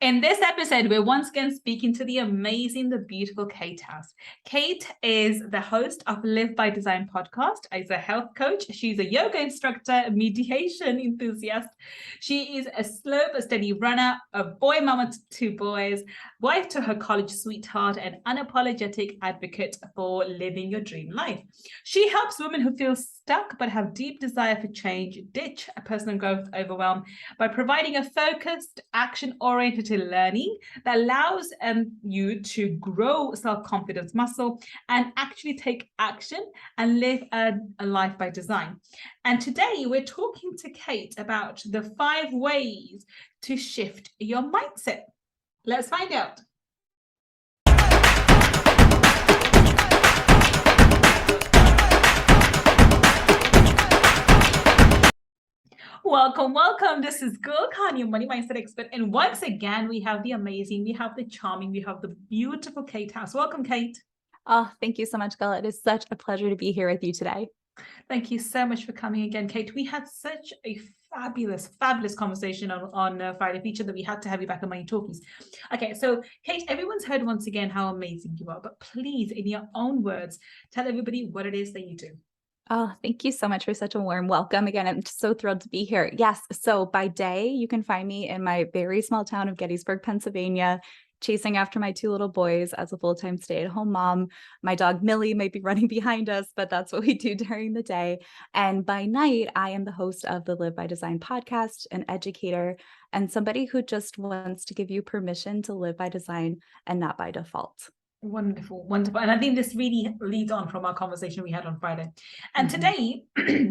In this episode, we're once again speaking to the amazing, the beautiful Kate House. Kate is the host of Live by Design podcast. As a health coach, she's a yoga instructor, a meditation enthusiast. She is a slow but steady runner, a boy mama to 2 boys, wife to her college sweetheart, and unapologetic advocate for living your dream life. She helps women who feel stuck but have deep desire for change ditch a personal growth overwhelm by providing a focused, action-oriented learning that allows you to grow self-confidence muscle and actually take action and live a life by design. And today we're talking to Kate about the 5 ways to shift your mindset. Let's find out. Welcome. This is Gull, your money mindset expert. And once again, we have the amazing, we have the charming, we have the beautiful Kate House. Welcome, Kate. Oh, thank you so much, Gull. It is such a pleasure to be here with you today. Thank you so much for coming again, Kate. We had such a fabulous conversation on Friday, feature that we had to have you back on Money Talkies. Okay, so Kate, everyone's heard once again how amazing you are, but please, in your own words, tell everybody what it is that you do. Oh, thank you so much for such a warm welcome. Again, I'm so thrilled to be here. Yes. So by day, you can find me in my very small town of Gettysburg, Pennsylvania, chasing after my 2 little boys as a full-time stay-at-home mom. My dog Millie might be running behind us, but that's what we do during the day. And by night, I am the host of the Live by Design podcast, an educator, and somebody who just wants to give you permission to live by design and not by default. Wonderful. And I think this really leads on from our conversation we had on Friday. And today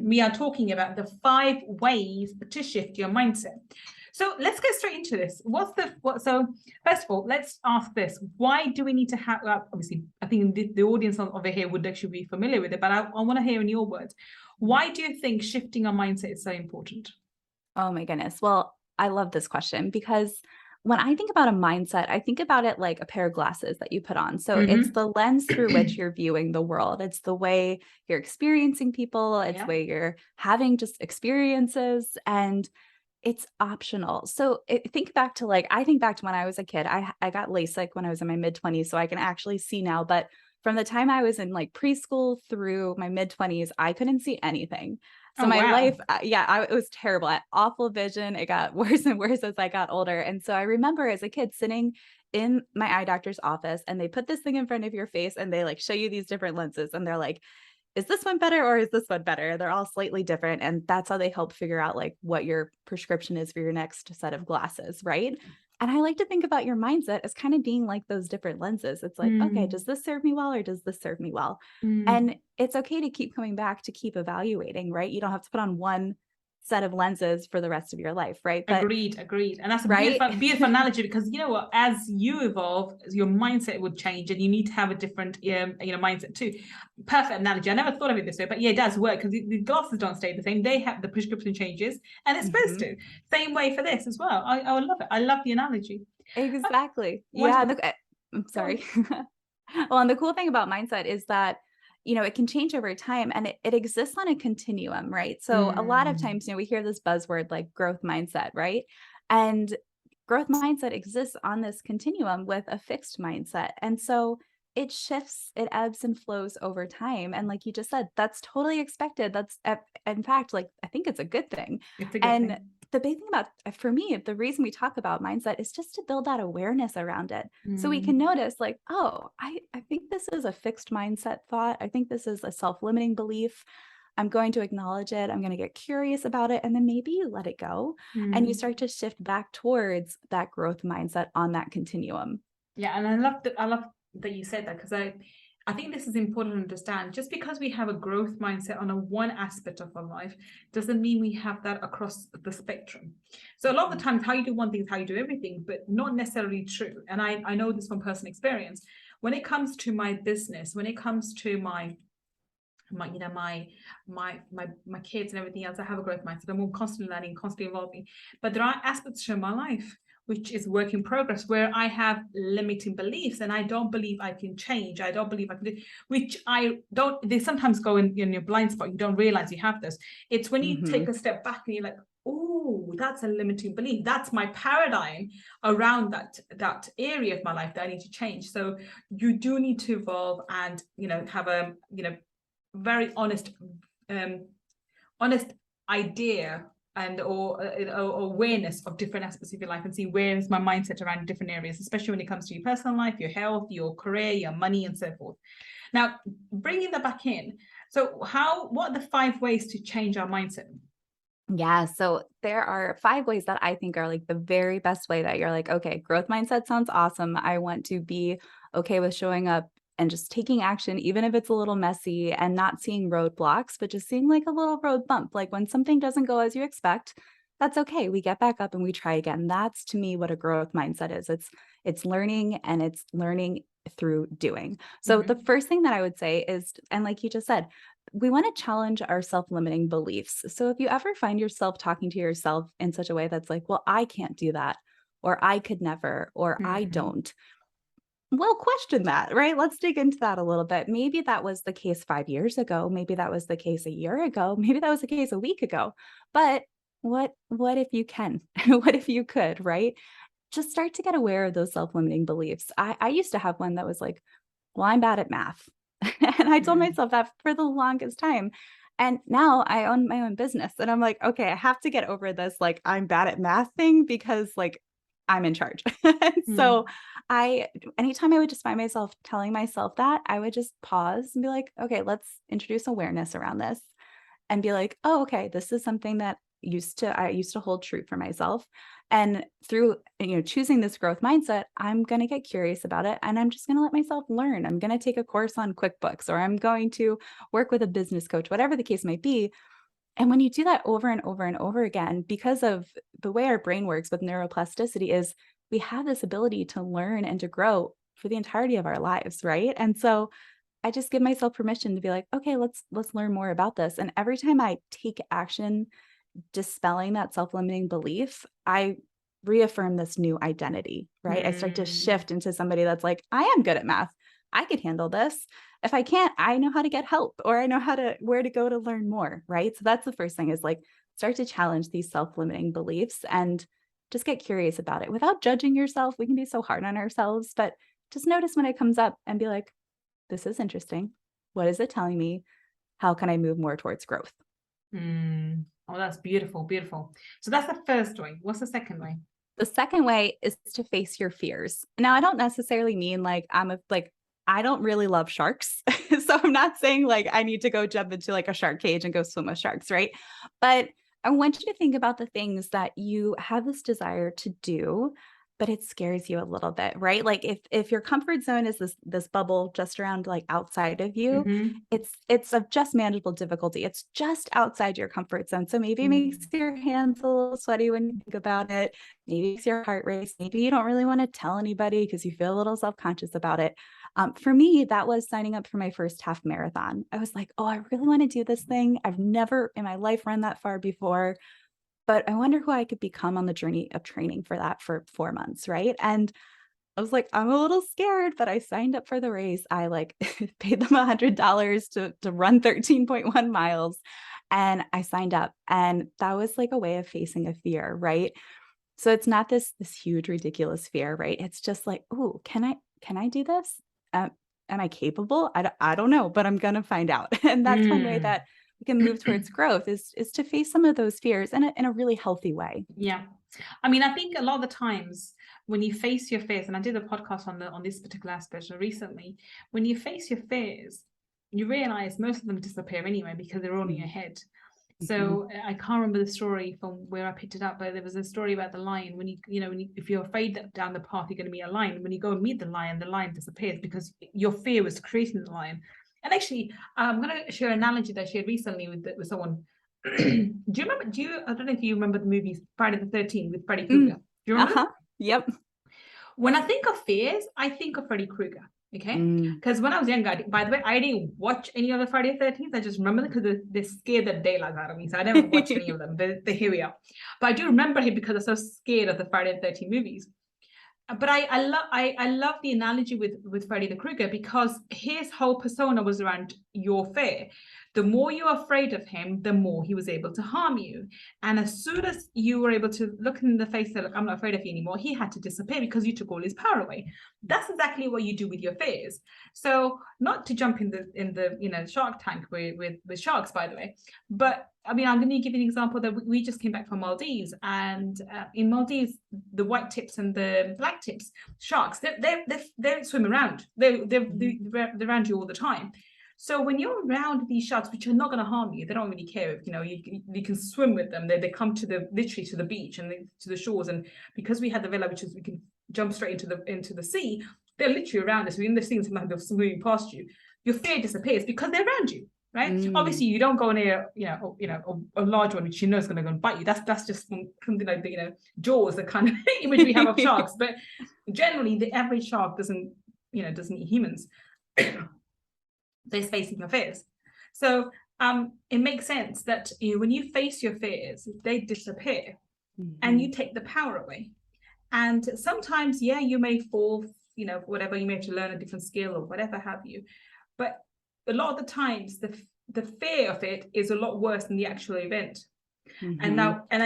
we are talking about the 5 ways to shift your mindset. So let's get straight into this. So first of all, let's ask this. Why do we need to have, obviously, I think the audience over here would actually be familiar with it, but I want to hear in your words. Why do you think shifting our mindset is so important? Oh my goodness. Well, I love this question because when I think about a mindset, I think about it like a pair of glasses that you put on. So it's the lens through which you're viewing the world. It's the way you're experiencing people. It's the way you're having just experiences, and it's optional. So I think back to when I was a kid. I got LASIK when I was in my mid-20s, so I can actually see now. But from the time I was in like preschool through my mid-20s, I couldn't see anything. So life, it was terrible. I had awful vision. It got worse and worse as I got older. And so I remember as a kid sitting in my eye doctor's office, and they put this thing in front of your face and they like show you these different lenses, and they're like, is this one better or is this one better? They're all slightly different. And that's how they help figure out like what your prescription is for your next set of glasses, right? And I like to think about your mindset as kind of being like those different lenses. It's like, okay, does this serve me well or does this serve me well? And it's okay to keep coming back, to keep evaluating, right? You don't have to put on one set of lenses for the rest of your life, right? But agreed. And that's a beautiful analogy, because you know what, as you evolve, your mindset would change, and you need to have a different mindset too. Perfect analogy. I never thought of it this way, but yeah, it does work, because the glasses don't stay the same. They have the prescription changes, and it's supposed to. Same way for this as well. I love it. I love the analogy. Exactly. I'm sorry. Well, and the cool thing about mindset is that it can change over time, and it exists on a continuum, right? So a lot of times, we hear this buzzword like growth mindset, right? And growth mindset exists on this continuum with a fixed mindset. And so it shifts, it ebbs and flows over time. And like you just said, that's totally expected. That's, in fact, like, I think it's a good thing. It's a good thing. The big thing about, for me, the reason we talk about mindset is just to build that awareness around it. So we can notice like, oh, I think this is a fixed mindset thought. I think this is a self-limiting belief. I'm going to acknowledge it. I'm going to get curious about it. And then maybe you let it go and you start to shift back towards that growth mindset on that continuum. Yeah. And I love that you said that, because I think this is important to understand. Just because we have a growth mindset on one aspect of our life doesn't mean we have that across the spectrum. So a lot of the times, how you do one thing is how you do everything, but not necessarily true. And I know this from personal experience. When it comes to my business, when it comes to my kids and everything else, I have a growth mindset. I'm constantly learning, constantly evolving. But there are aspects to my life which is work in progress, where I have limiting beliefs and I don't believe I can change. I don't believe I can do, which I don't, they sometimes go in your blind spot. You don't realize you have this. It's when you take a step back and you're like, oh, that's a limiting belief. That's my paradigm around that area of my life that I need to change. So you do need to evolve and, have a, very honest idea and or awareness of different aspects of your life, and see where is my mindset around different areas, especially when it comes to your personal life, your health, your career, your money, and so forth. Now, bringing that back in, so what are the 5 ways to change our mindset? Yeah. So there are 5 ways that I think are like the very best way that you're like, okay, growth mindset sounds awesome. I want to be okay with showing up and just taking action, even if it's a little messy, and not seeing roadblocks, but just seeing like a little road bump. Like when something doesn't go as you expect, that's okay. We get back up and we try again. That's to me what a growth mindset is. It's learning, and it's learning through doing. So the first thing that I would say is, and like you just said, we want to challenge our self-limiting beliefs. So if you ever find yourself talking to yourself in such a way that's like, well, I can't do that, or I could never, or I don't, well, question that, right? Let's dig into that a little bit. Maybe that was the case 5 years ago. Maybe that was the case a year ago. Maybe that was the case a week ago. But what if you can? What if you could, right? Just start to get aware of those self-limiting beliefs. I used to have one that was like, well, I'm bad at math. And I told myself that for the longest time. And now I own my own business. And I'm like, okay, I have to get over this, like, I'm bad at math thing, because like I'm in charge. And so anytime I would just find myself telling myself that, I would just pause and be like, okay, let's introduce awareness around this, and be like, oh, okay, this is something that I used to hold true for myself. And through, choosing this growth mindset, I'm going to get curious about it, and I'm just going to let myself learn. I'm going to take a course on QuickBooks, or I'm going to work with a business coach, whatever the case might be. And when you do that over and over and over again, because of the way our brain works with neuroplasticity, is we have this ability to learn and to grow for the entirety of our lives, right? And so I just give myself permission to be like, okay, let's learn more about this. And every time I take action dispelling that self-limiting belief, I reaffirm this new identity, right? I start to shift into somebody that's like, I am good at math. I could handle this. If I can't, I know how to get help, or I know where to go to learn more, right? So that's the first thing, is like, start to challenge these self-limiting beliefs and just get curious about it without judging yourself. We can be so hard on ourselves, but just notice when it comes up and be like, this is interesting. What is it telling me? How can I move more towards growth? Oh, that's beautiful, beautiful. So that's the first way. What's the second way? The second way is to face your fears. Now, I don't necessarily mean like I don't really love sharks. So I'm not saying like I need to go jump into like a shark cage and go swim with sharks, right? But I want you to think about the things that you have this desire to do, but it scares you a little bit, right? Like if your comfort zone is this bubble just around like outside of you, it's of just manageable difficulty. It's just outside your comfort zone. So maybe it makes your hands a little sweaty when you think about it. Maybe it makes your heart race. Maybe you don't really want to tell anybody because you feel a little self-conscious about it. For me, that was signing up for my first half marathon. I was like, oh, I really want to do this thing. I've never in my life run that far before, but I wonder who I could become on the journey of training for that for 4 months, right? And I was like, I'm a little scared, but I signed up for the race. I like paid them $100 to run 13.1 miles, and I signed up. And that was like a way of facing a fear, right? So it's not this huge ridiculous fear, right? It's just like, oh, can I do this? Am I capable? I don't know, but I'm gonna find out. And that's one way that we can move towards growth, is to face some of those fears in a really healthy way. Yeah. I mean, I think a lot of the times when you face your fears, and I did a podcast on this particular aspect recently, when you face your fears, you realize most of them disappear anyway because they're all in your head. So I can't remember the story from where I picked it up, but there was a story about the lion. If you're afraid that down the path you're going to meet a lion, when you go and meet the lion disappears because your fear was creating the lion. And actually, I'm going to share an analogy that I shared recently with someone. I don't know if you remember the movie Friday the 13th with Freddy Krueger. Do you remember? Yep. When I think of fears, I think of Freddy Krueger. Okay, because when I was younger, by the way, I didn't watch any of the Friday the 13th. I just remember them because they scared the daylight out of me. So I never watched any of them. But here we are. But I do remember him because I'm so scared of the Friday the 13th movies. But I love the analogy with Freddy the Krueger, because his whole persona was around your fear. The more you're afraid of him, the more he was able to harm you. And as soon as you were able to look him in the face and say, look, I'm not afraid of you anymore, he had to disappear because you took all his power away. That's exactly what you do with your fears. So not to jump in the Shark Tank with sharks, by the way, but I mean, I'm going to give you an example that we just came back from Maldives, and in Maldives, the white tips and the black tips sharks, they swim around. They're around you all the time. So when you're around these sharks, which are not going to harm you, they don't really care if you can swim with them. They come literally to the beach and to the shores, and because we had the villa, which is we can jump straight into the sea, they're literally around us. In the scene, sometimes they're swimming past you. Your fear disappears because they're around you. Right. Obviously, you don't go near, a large one which you know is going to go and bite you. That's just something like Jaws, the kind of image we have of sharks. But generally, the average shark doesn't eat humans. They're facing your fears. So it makes sense that when you face your fears, they disappear, and you take the power away. And sometimes, you may fall, whatever, you may have to learn a different skill or whatever have you, but a lot of the times the fear of it is a lot worse than the actual event. And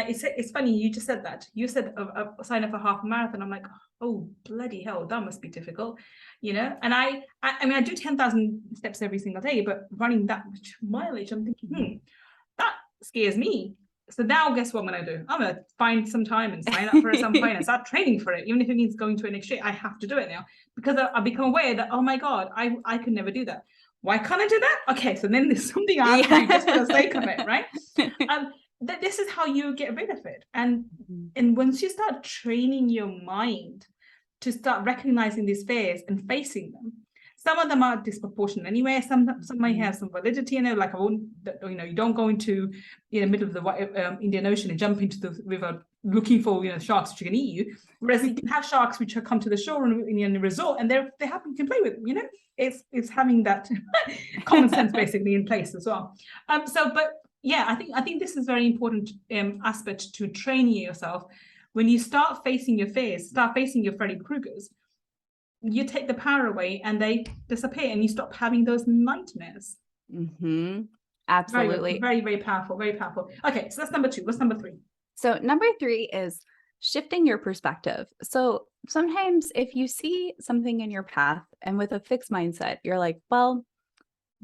it's funny, you just said that. You said a sign up for half a marathon. I'm like, oh bloody hell, that must be difficult, and I mean, I do 10,000 steps every single day, but running that much mileage, I'm thinking, that scares me. So now guess what I'm going to do? I'm going to find some time and sign up for it at some point and start training for it. Even if it means going to an exchange, I have to do it now, because I become aware that, oh my God, I could never do that. Why can't I do that? Okay, so then there's something I have to do just for the sake of it, right? This is how you get rid of it. And once you start training your mind to start recognizing these fears and facing them, some of them are disproportionate anyway. Some may have some validity in it. Like you don't go into the middle of the Indian Ocean and jump into the river looking for sharks which are going to eat you. Whereas you can have sharks which come to the shore in a resort, and they're happy, you can play with them. It's having that common sense basically in place as well. But yeah, I think this is very important aspect to training yourself. When you start facing your fears, start facing your Freddy Kruegers, you take the power away and they disappear, and you stop having those nightmares. Absolutely. Very, very, very powerful, very powerful. Okay, so that's number 2. What's number 3? So number 3 is shifting your perspective. So sometimes if you see something in your path and with a fixed mindset, you're like, well,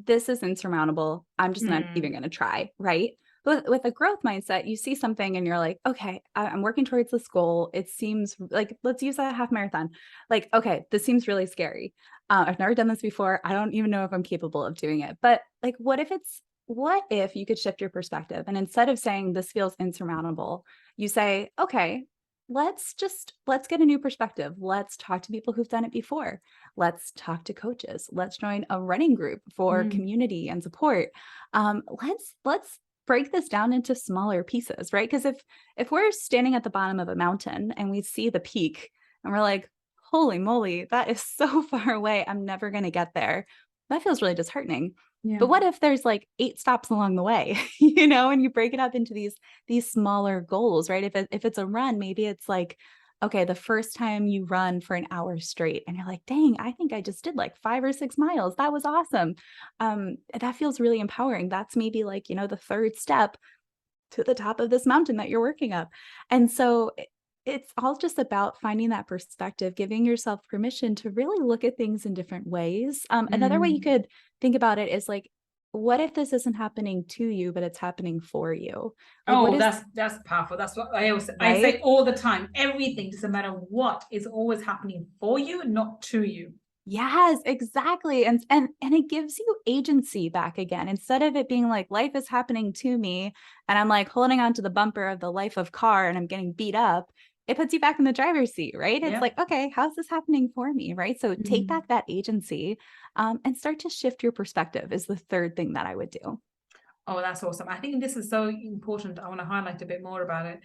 this is insurmountable. I'm just not even going to try, right? But with a growth mindset, you see something and you're like, okay, I'm working towards this goal. It seems like, let's use a half marathon. Like, okay, this seems really scary. I've never done this before. I don't even know if I'm capable of doing it. But like, what if you could shift your perspective, and instead of saying this feels insurmountable, you say, okay, let's get a new perspective. Let's talk to people who've done it before. Let's talk to coaches. Let's join a running group for community and support. Let's break this down into smaller pieces, right? Because if we're standing at the bottom of a mountain and we see the peak and we're like, holy moly, that is so far away, I'm never going to get there, that feels really disheartening. Yeah. But what if there's like 8 stops along the way, and you break it up into these smaller goals, right? If it's a run, maybe it's like, okay, the first time you run for an hour straight and you're like, dang, I think I just did like 5 or 6 miles. That was awesome. That feels really empowering. That's maybe like, the 3rd step to the top of this mountain that you're working up. And so it's all just about finding that perspective, giving yourself permission to really look at things in different ways. Another way you could think about it is like, what if this isn't happening to you, but it's happening for you? Like, that's powerful. That's what I say all the time. Everything, doesn't matter what, is always happening for you, not to you. Yes, exactly. And it gives you agency back again. Instead of it being like life is happening to me and I'm like holding on to the bumper of the life of car and I'm getting beat up, it puts you back in the driver's seat, right? It's like, okay, how's this happening for me, right? So take back that agency and start to shift your perspective is the 3rd thing that I would do. Oh, that's awesome. I think this is so important. I want to highlight a bit more about it.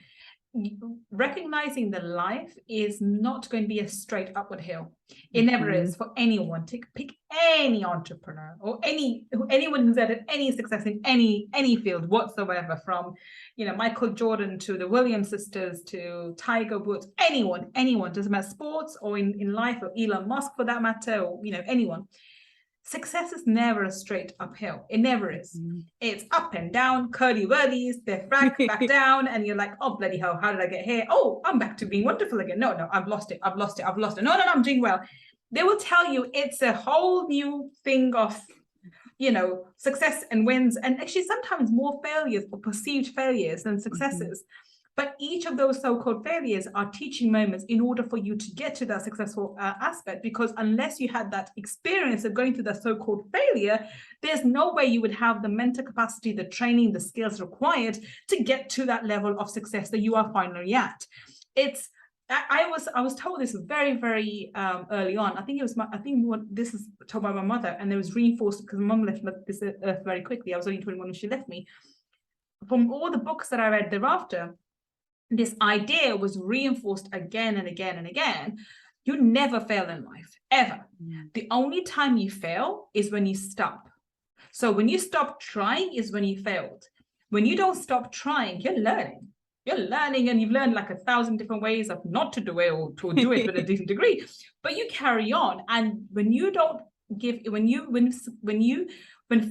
Recognizing that life is not going to be a straight upward hill. It never is for anyone. Pick any entrepreneur or anyone who's had any success in any field whatsoever, from Michael Jordan to the Williams sisters to Tiger Woods. Anyone, doesn't matter, sports or in life, or Elon Musk for that matter, or anyone. Success is never a straight uphill. It never is. It's up and down, curly whirlies, they're back down, and you're like, oh, bloody hell, how did I get here? Oh, I'm back to being wonderful again. No, I've lost it. No, I'm doing well. They will tell you it's a whole new thing of, success and wins, and actually sometimes more failures or perceived failures than successes. But each of those so-called failures are teaching moments in order for you to get to that successful aspect, because unless you had that experience of going through that so-called failure, there's no way you would have the mental capacity, the training, the skills required to get to that level of success that you are finally at. I was told this very, very early on. I think this is told by my mother, and it was reinforced because my mom left this earth very quickly. I was only 21 when she left me. From all the books that I read thereafter, this idea was reinforced again and again and again. You never fail in life, ever. The only time you fail is when you stop. So when you stop trying is when you failed. When you don't stop trying, you're learning. And you've learned like 1,000 different ways of not to do it or to do it with a different degree. But you carry on. And when you don't give, when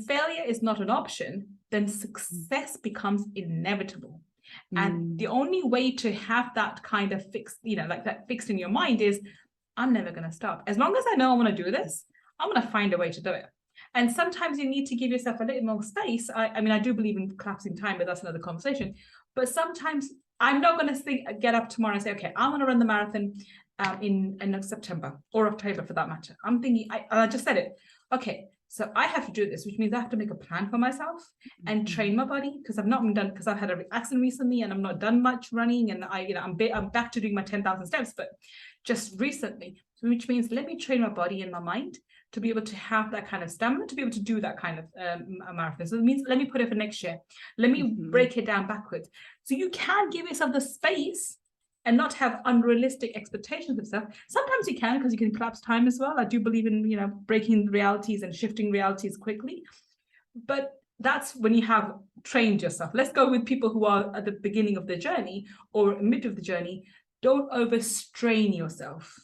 failure is not an option, then success becomes inevitable. And the only way to have that kind of fixed, that fixed in your mind is, I'm never going to stop. As long as I know I want to do this, I'm going to find a way to do it. And sometimes you need to give yourself a little more space. I do believe in collapsing time, but that's another conversation. But sometimes I'm not going to get up tomorrow and say, okay, I want to run the marathon in September or October for that matter. I'm thinking, I just said it. Okay, so I have to do this, which means I have to make a plan for myself and train my body, because I've not been done, because I've had an accident recently and I'm not done much running, and I'm back to doing my 10,000 steps, but just recently, which means let me train my body and my mind to be able to have that kind of stamina, to be able to do that kind of marathon. So it means let me put it for next year. Let me break it down backwards. So you can give yourself the space and not have unrealistic expectations of stuff. Sometimes you can, because you can collapse time as well. I do believe in, breaking realities and shifting realities quickly. But that's when you have trained yourself. Let's go with people who are at the beginning of the journey or mid of the journey. Don't overstrain yourself.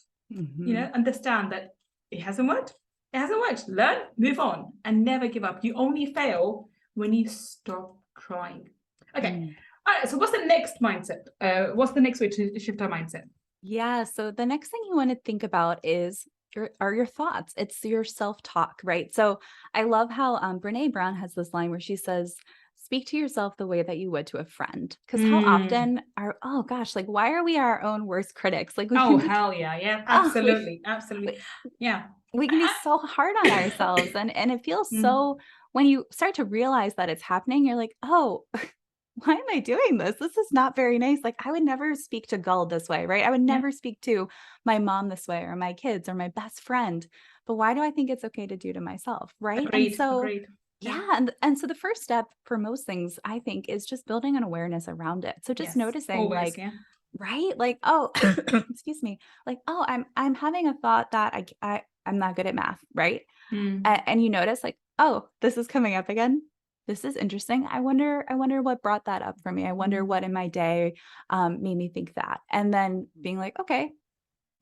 Understand that it hasn't worked. It hasn't worked. Learn, move on, and never give up. You only fail when you stop trying. Okay. All right, so what's the next mindset? What's the next way to shift our mindset? Yeah, so the next thing you want to think about is your thoughts. It's your self-talk, right? So I love how Brene Brown has this line where she says, speak to yourself the way that you would to a friend. Because how often why are we our own worst critics? Like, hell yeah, absolutely, absolutely, yeah. We can be so hard on ourselves, and it feels so, when you start to realize that it's happening, you're like, oh, why am I doing this? This is not very nice. Like, I would never speak to Gull this way, right? I would never speak to my mom this way, or my kids, or my best friend. But why do I think it's okay to do to myself, right? Agreed. And so the first step for most things, I think, is just building an awareness around it. So just noticing, always, right? Like, oh, excuse me. Like, oh, I'm having a thought that I'm not good at math, right? And you notice, like, oh, this is coming up again. This is interesting. I wonder what brought that up for me. I wonder what in my day made me think that. And then being like, okay,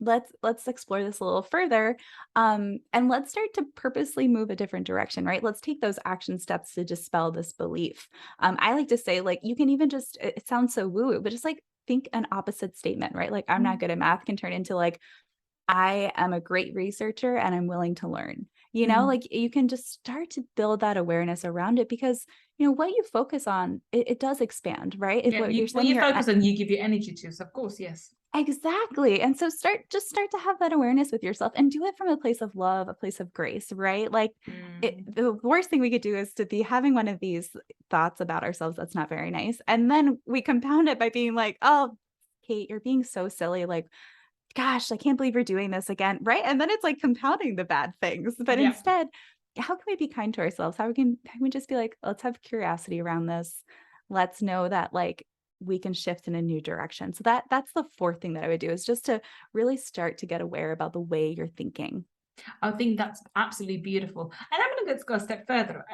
let's explore this a little further. And let's start to purposely move a different direction, right? Let's take those action steps to dispel this belief. I like to say, like, you can even just, it sounds so woo-woo, but just like think an opposite statement, right? Like, I'm not good at math can turn into like, I am a great researcher and I'm willing to learn. Like, you can just start to build that awareness around it, because, what you focus on, it does expand, right? If what you focus on, you give your energy to. So of course, yes. Exactly. And so start to have that awareness with yourself, and do it from a place of love, a place of grace, right? Like, the worst thing we could do is to be having one of these thoughts about ourselves that's not very nice. And then we compound it by being like, oh, Kate, you're being so silly. Like, gosh, I can't believe you're doing this again, right? And then it's like compounding the bad things. But instead, how can we be kind to ourselves? How can we just be like, let's have curiosity around this. Let's know that, like, we can shift in a new direction. So that's the fourth thing that I would do, is just to really start to get aware about the way you're thinking. I think that's absolutely beautiful. And I'm going to go a step further.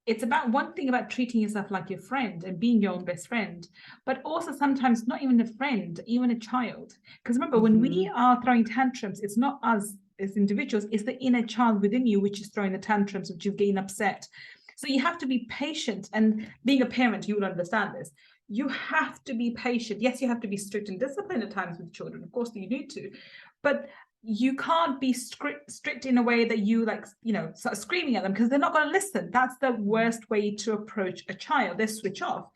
It's about one thing about treating yourself like your friend and being your own best friend, but also sometimes not even a friend, even a child. Because remember, when we are throwing tantrums, it's not us as individuals is the inner child within you, which is throwing the tantrums, which is getting upset. So you have to be patient. And being a parent, you will understand this. You have to be patient. Yes, you have to be strict and disciplined at times with children. Of course, you need to. But you can't be strict in a way that you start screaming at them, because they're not going to listen. That's the worst way to approach a child. They switch off.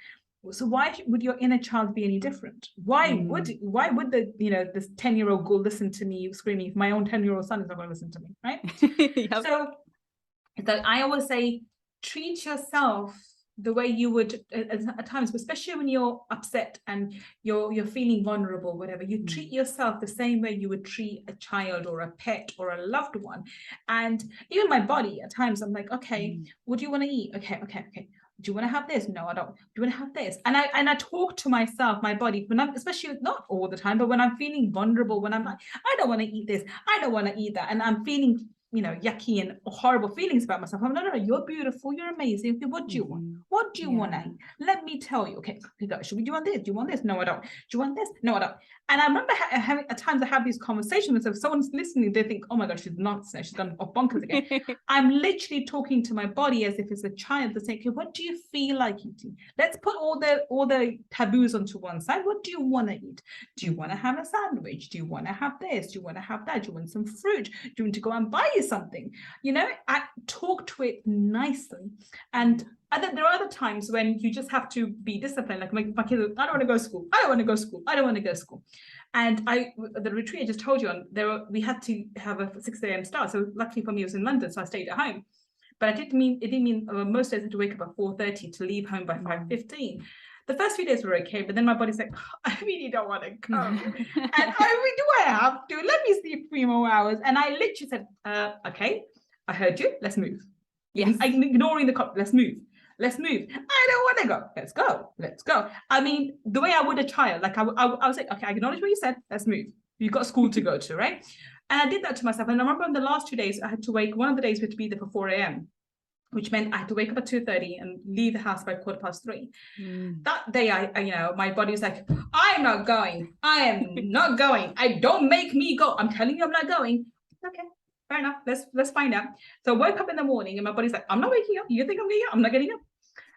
So why would your inner child be any different? Why would the this 10-year-old Gull listen to me screaming if my own 10-year-old son is not going to listen to me, right? Yep. So I always say, treat yourself the way you would at times, especially when you're upset and you're feeling vulnerable, whatever. You treat yourself the same way you would treat a child or a pet or a loved one. And even my body, at times I'm like, okay, what do you want to eat? Okay. Do you want to have this? No, I don't. Do you want to have this? And I talk to myself, my body, when I'm, especially not all the time, but when I'm feeling vulnerable, when I'm like, I don't want to eat this, I don't want to eat that, and I'm feeling yucky and horrible feelings about myself. I'm no, you're beautiful, you're amazing. Okay, what do you want? What do you want to eat? Let me tell you. Okay, do you want this? Do you want this? No, I don't. Do you want this? No, I don't. And I remember having at times I have these conversations, and if someone's listening, they think, oh my God, she's nuts now, she's gone off bonkers again. I'm literally talking to my body as if it's a child to say, okay, what do you feel like eating? Let's put all the taboos onto one side. What do you want to eat? Do you want to have a sandwich? Do you want to have this? Do you want to have that? Do you want some fruit? Do you want to go and buy you something? I talk to it nicely. And then there are other times when you just have to be disciplined. Like my kids, I don't want to go to school. I don't want to go to school. I don't want to go to school. And the retreat I just told you on, we had to have a 6 a.m. start. So luckily for me, it was in London, so I stayed at home. But it didn't mean most days I had to wake up at 4:30 to leave home by 5:15. The first few days were okay, but then my body's like, oh, I really don't want to go. And do I have to? Let me sleep 3 more hours. And I literally said, okay, I heard you. Let's move. Yes. I'm ignoring the cop. Let's move. Let's move. I don't want to go. Let's go. Let's go. I mean, the way I would a child, like I was like, okay, I acknowledge what you said. Let's move. You've got school to go to, right? And I did that to myself. And I remember on the last 2 days, I had to wake, one of the days we had to be there for 4 a.m., which meant I had to wake up at 2:30 and leave the house by 3:15. That day, my body was like, I'm not going. I am not going. Don't make me go. I'm telling you, I'm not going. Okay, fair enough. Let's find out. So I woke up in the morning and my body's like, I'm not waking up. You think I'm getting up? I'm not getting up.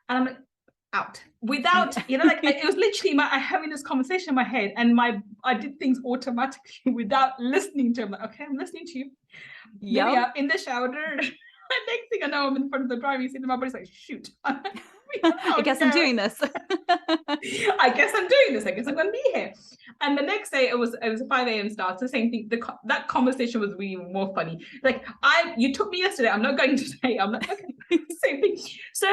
And I'm like, out. Without, it was literally I having this conversation in my head, and I did things automatically without listening to it. I'm like, okay, I'm listening to you. Yeah, in the shower. Next thing I know, I'm in front of the driving seat and my body's like, shoot. I guess I'm doing this. I guess I'm doing this. I guess I'm going to be here. And the next day it was a 5 a.m. start. So the same thing. That conversation was really more funny. Like, you took me yesterday. I'm not going today. I'm like, okay, same thing. So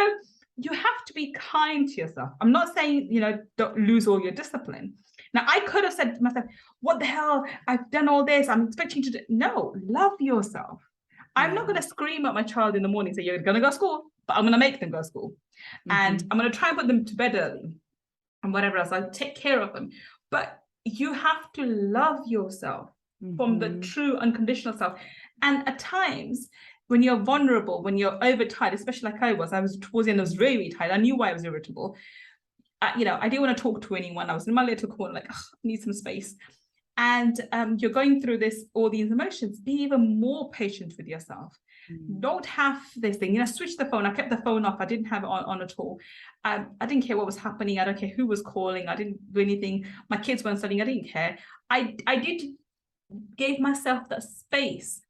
you have to be kind to yourself. I'm not saying, don't lose all your discipline. Now, I could have said to myself, what the hell? I've done all this. I'm expecting you to do. No, love yourself. I'm not going to scream at my child in the morning, say, you're going to go to school, but I'm going to make them go to school. And I'm going to try and put them to bed early and whatever else. I'll take care of them. But you have to love yourself from the true unconditional self. And at times, when you're vulnerable, when you're overtired, especially like I was towards the end, I was really tired. I knew why I was irritable. I didn't want to talk to anyone. I was in my little corner, like, I need some space. And you're going through all these emotions. Be even more patient with yourself. Don't have this thing, switch the phone. I kept the phone off. I didn't have it on at all. I didn't care what was happening. I don't care who was calling. I didn't do anything. My kids weren't studying. I didn't care. I gave myself that space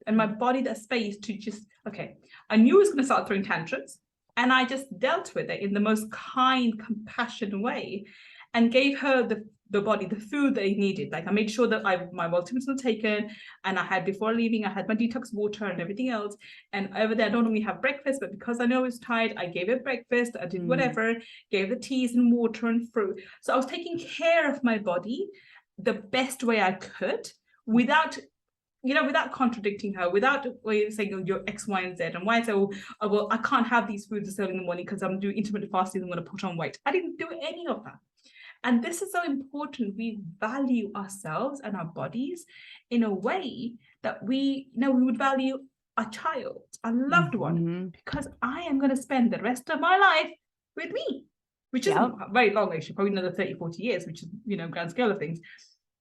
and my body that space to just, okay, I knew I was going to start throwing tantrums, and I just dealt with it in the most kind, compassionate way and gave her the body, the food that it needed. Like, I made sure that my vitamins were taken, and I had, before leaving, I had my detox water and everything else. And over there, I don't normally have breakfast, but because I know I was tired, I gave it breakfast, I did whatever, gave the teas and water and fruit. So I was taking care of my body the best way I could, without contradicting her, without saying, oh, you're X, Y, and Z. And why I say, oh, well, I can't have these foods this early in the morning because I'm doing intermittent fasting, I'm going to put on weight. I didn't do any of that. And this is so important. We value ourselves and our bodies in a way that we would value a child, a loved one, because I am going to spend the rest of my life with me, which isn't very long, actually, probably another 30, 40 years, which is, grand scale of things.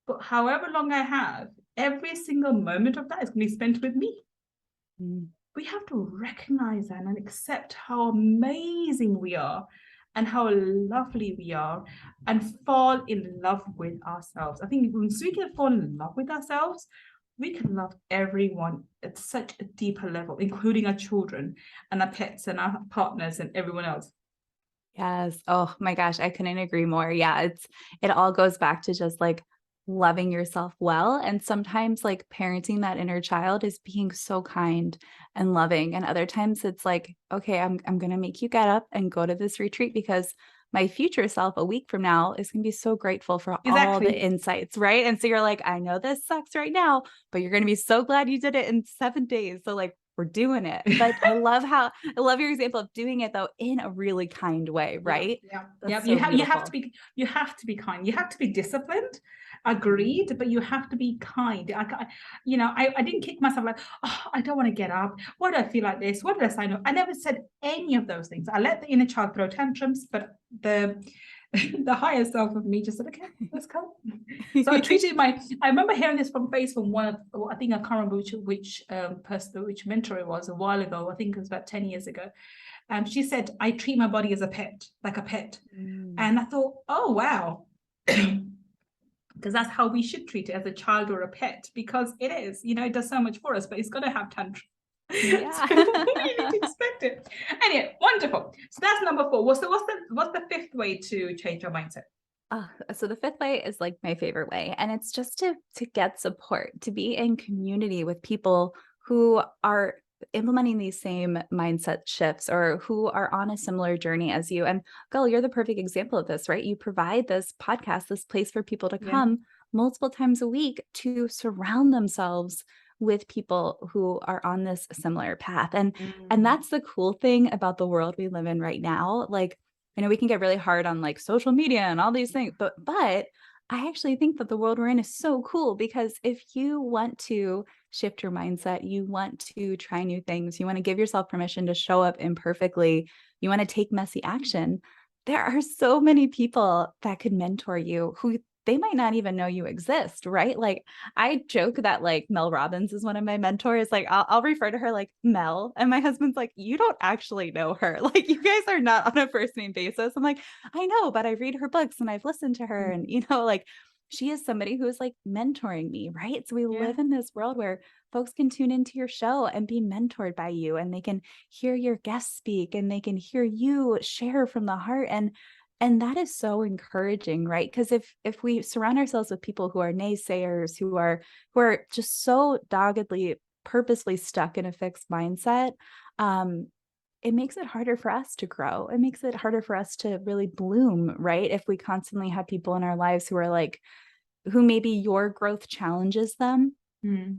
But however long I have, every single moment of that is going to be spent with me. Mm. We have to recognize that and accept how amazing we are and how lovely we are, and fall in love with ourselves. I think once we can fall in love with ourselves, we can love everyone at such a deeper level, including our children and our pets and our partners and everyone else. Yes. Oh my gosh, I couldn't agree more. Yeah, it all goes back to just like loving yourself well. And sometimes like parenting that inner child is being so kind and loving. And other times it's like, okay, I'm gonna make you get up and go to this retreat because my future self a week from now is gonna be so grateful for all the Exactly. insights, right? And so you're like, I know this sucks right now, but you're gonna be so glad you did it in 7 days. So like we're doing it. But I love your example of doing it though in a really kind way, Yeah, right? yeah, yeah. That's so You have to beautiful. be kind. You have to be disciplined. Agreed, but you have to be kind. I didn't kick myself like, oh, I don't want to get up. Why do I feel like this? What did I sign up? I never said any of those things. I let the inner child throw tantrums, but the the higher self of me just said, okay, let's go. So I remember hearing this from one of, I think I can't remember which person, which mentor it was a while ago. I think it was about 10 years ago. She said, I treat my body as a pet, like a pet. Mm. And I thought, oh, wow. Because that's how we should treat it, as a child or a pet, because it is, it does so much for us, but it's going to have tantrums. Yeah. So you need to expect it. Anyway, wonderful. So that's number 4. What's the fifth way to change your mindset? So the fifth way is like my favorite way, and it's just to get support, to be in community with people who are implementing these same mindset shifts or who are on a similar journey as you. And Gull, you're the perfect example of this, right? You provide this podcast, this place for people to Yeah. come multiple times a week to surround themselves with people who are on this similar path. And that's the cool thing about the world we live in right now. Like, I know we can get really hard on like social media and all these things, but I actually think that the world we're in is so cool, because if you want to shift your mindset, you want to try new things, you want to give yourself permission to show up imperfectly, you want to take messy action, there are so many people that could mentor you who they might not even know you exist, right? Like I joke that like Mel Robbins is one of my mentors. Like I'll refer to her like Mel, and my husband's like, you don't actually know her. Like you guys are not on a first name basis. I'm like, I know, but I read her books and I've listened to her, and like she is somebody who is like mentoring me, right? So we Yeah. live in this world where folks can tune into your show and be mentored by you, and they can hear your guests speak, and they can hear you share from the heart. And that is so encouraging, right? Because if we surround ourselves with people who are naysayers, who are just so doggedly, purposely stuck in a fixed mindset, it makes it harder for us to grow. It makes it harder for us to really bloom, right? If we constantly have people in our lives who are like, who maybe your growth challenges them,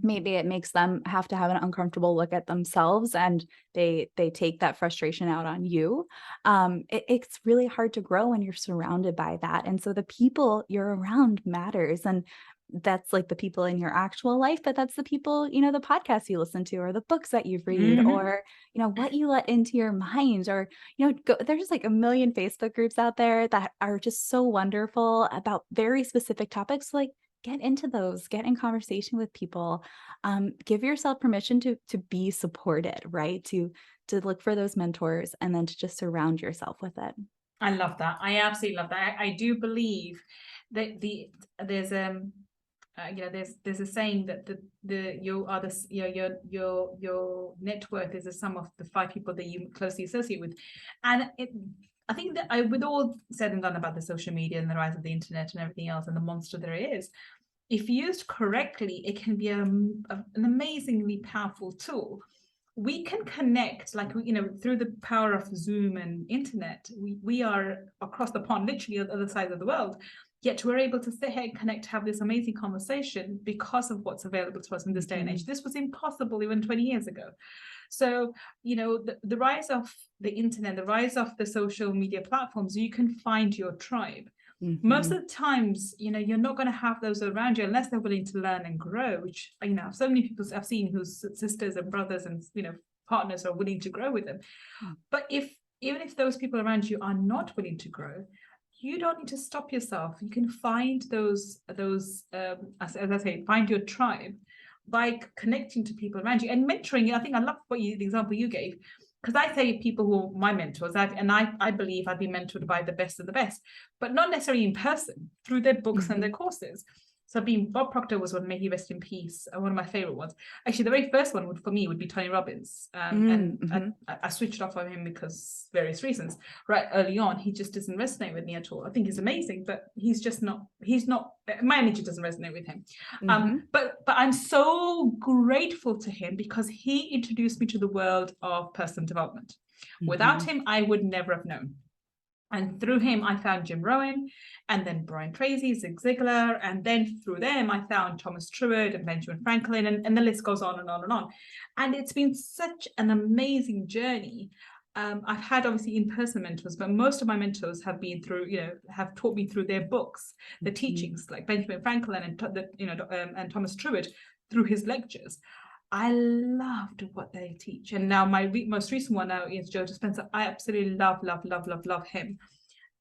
maybe it makes them have to have an uncomfortable look at themselves, and they take that frustration out on you. It's really hard to grow when you're surrounded by that. And so the people you're around matters. And that's like the people in your actual life, but that's the people, the podcasts you listen to, or the books that you read, or, what you let into your mind, or, there's like a million Facebook groups out there that are just so wonderful about very specific topics. Like, get into those, get in conversation with people, give yourself permission to be supported, right? To look for those mentors, and then to just surround yourself with it. I love that. I absolutely love that. I do believe that there's there's a saying that the you are the your net worth is the sum of the 5 people that you closely associate with. And I think that with all said and done about the social media and the rise of the internet and everything else and the monster there is, if used correctly, it can be an amazingly powerful tool. We can connect, like, through the power of Zoom and internet. We are across the pond, literally on the other side of the world, yet we're able to sit here and connect, have this amazing conversation because of what's available to us in this day and age. This was impossible even 20 years ago. So, the rise of the internet, the rise of the social media platforms, you can find your tribe. Most of the times, you're not going to have those around you unless they're willing to learn and grow, which, so many people I've seen whose sisters and brothers and, partners are willing to grow with them. But even if those people around you are not willing to grow, you don't need to stop yourself. You can find those as I say, find your tribe by connecting to people around you and mentoring. I think I love the example you gave, because I say people who are my mentors, I believe I've been mentored by the best of the best, but not necessarily in person, through their books and their courses. So Bob Proctor was one, may he rest in peace, one of my favorite ones. Actually, the very first one for me would be Tony Robbins. I switched off of him because various reasons. Right early on, he just doesn't resonate with me at all. I think he's amazing, but he's not, my energy doesn't resonate with him. But I'm so grateful to him because he introduced me to the world of personal development. Without him, I would never have known. And through him, I found Jim Rohn, and then Brian Tracy, Zig Ziglar, and then through them, I found Thomas Truett and Benjamin Franklin, and the list goes on and on and on. And it's been such an amazing journey. I've had obviously in-person mentors, but most of my mentors have been through, have taught me through their books, the teachings, like Benjamin Franklin and Thomas Truett through his lectures. I loved what they teach. And now my most recent one now is Joe Dispenza. I absolutely love him.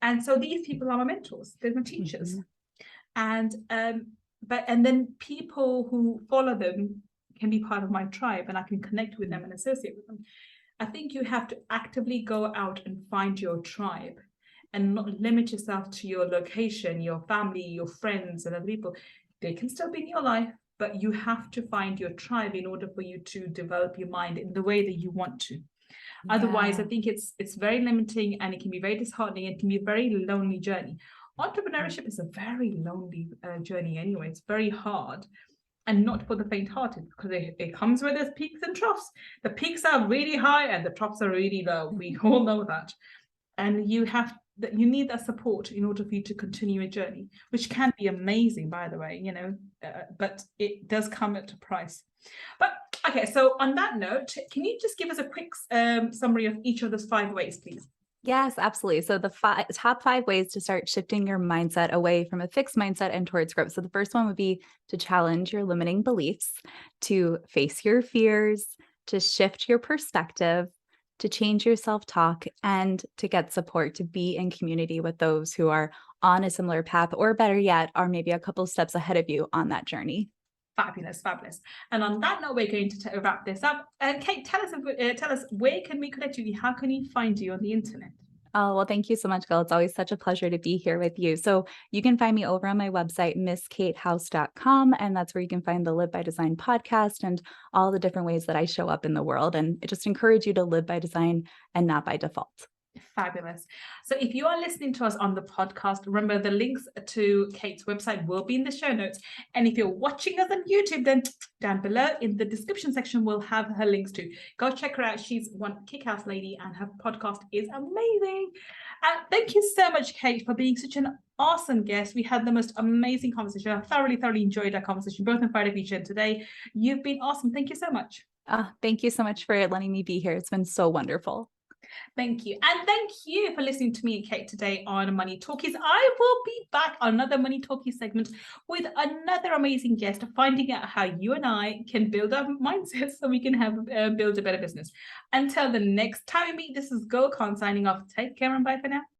And so these people are my mentors. They're my teachers. And then people who follow them can be part of my tribe, and I can connect with them and associate with them. I think you have to actively go out and find your tribe and not limit yourself to your location, your family, your friends, and other people. They can still be in your life, but you have to find your tribe in order for you to develop your mind in the way that you want to. Otherwise, I think it's very limiting, and it can be very disheartening. It can be a very lonely journey. Entrepreneurship is a very lonely journey anyway. It's very hard, and not for the faint-hearted, because it comes with its peaks and troughs. The peaks are really high and the troughs are really low. We all know that. And you need that support in order for you to continue a journey, which can be amazing, by the way, but it does come at a price. But okay, so on that note, can you just give us a quick summary of each of those 5 ways, please? Yes, absolutely. So the top 5 ways to start shifting your mindset away from a fixed mindset and towards growth. So the first one would be to challenge your limiting beliefs, to face your fears, to shift your perspective, to change your self-talk, and to get support, to be in community with those who are on a similar path, or better yet, are maybe a couple steps ahead of you on that journey. Fabulous. And on that note, we're going to wrap this up. Kate, tell us, where can we connect with you? How can we find you on the internet? Oh, well, thank you so much, Gull. It's always such a pleasure to be here with you. So you can find me over on my website, misskatehouse.com, and that's where you can find the Live by Design podcast and all the different ways that I show up in the world. And I just encourage you to live by design and not by default. Fabulous. So if you are listening to us on the podcast, remember the links to Kate's website will be in the show notes. And if you're watching us on YouTube, then down below in the description section, we'll have her links to. Go check her out. She's one kick-ass lady and her podcast is amazing. Thank you so much, Kate, for being such an awesome guest. We had the most amazing conversation. I thoroughly enjoyed our conversation, both on Friday Feature and today. You've been awesome. Thank you so much. Thank you so much for letting me be here. It's been so wonderful. Thank you. And thank you for listening to me and Kate today on Money Talkies. I will be back on another Money Talkies segment with another amazing guest, finding out how you and I can build our mindsets so we can build a better business. Until the next time we meet, this is Gull signing off. Take care and bye for now.